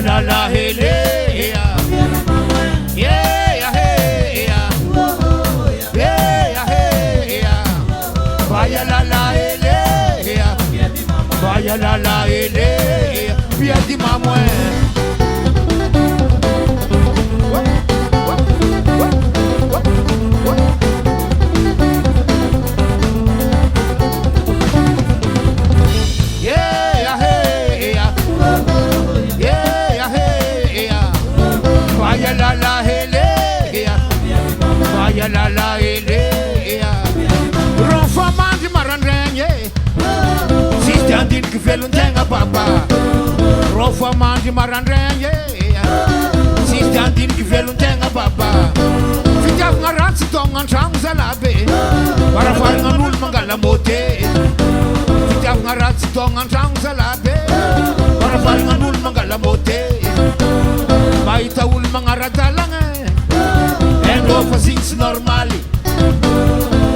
la la hele ya. Yeah ya hey ya. Yeah ya hey ya. Vaya la la hele ya. Vaya la la hele ya. Piedi mamwe. La la elea Rofa mandi maranrenye Siste andin kifelun tenga papa Rofa mandi maranrenye Siste andin kifelun tenga papa Fitav ngarat si tongan trang salabe Para far nganul mangala mote Fitav ngarat si tongan trang salabe Para far nganul mangala mote Maita ul mangaratalang Endo fasings normali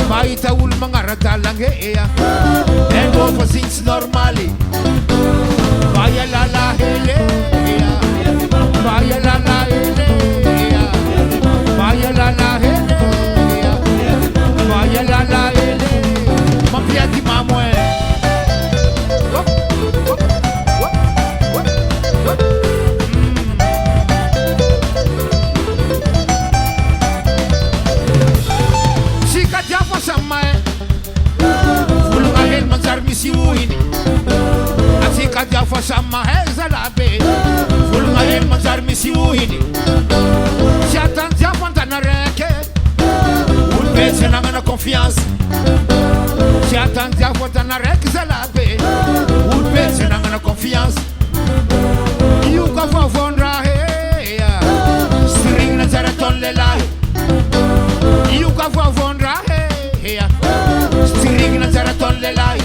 Maita ul mangaratalang Endo fasings normali Vaya la la hele Vaya la la hele Vaya la la hele Vaya la la hele Mampiati mamwe Misi uini Asika jafa sama heza labe Fulunga el manzar misi uini Shatan jafa ntana reke Ulbeze nangana confiance Shatan jafa ntana reke zalabe Ulbeze nangana confiance Yuka fafondra heya String na zaraton lelai Yuka fafondra heya String na zaraton lelai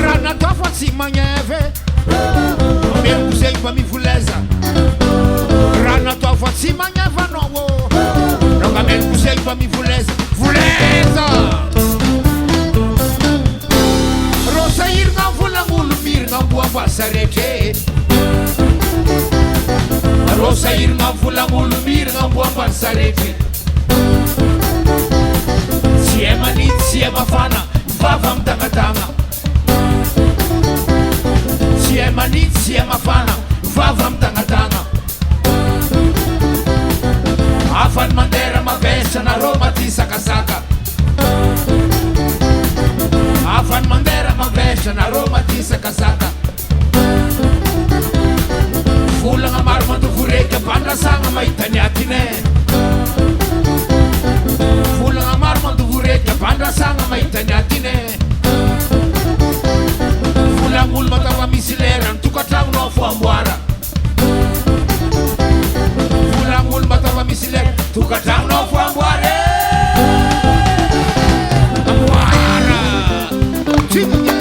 Rana tofa si manyeve Meu usei pa mi fuleza Rana tofa si manyeva no wo Roga meu usei pa mi fuleza Fuleza Rosa irga fula mulumir na bua pasarete Rosa irga fula mulumir na bua pasarete Siema nit siema fana Vavam tanga-tanga Siema nit, siema fana Vavam tanga-tanga Afan mandera mavesha na Roma tisaka-saka Afan mandera mavesha na Roma tisaka-saka Fulang amar mandu fureka pandasanga maitanyatine Fulang amar mandu fureka pandasanga maitanyatine Fulang ulma tawa misileran tukatang no fuambwara Fulang ulma tawa misileran tukatang no fuambwara Amwara Chingye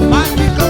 Magika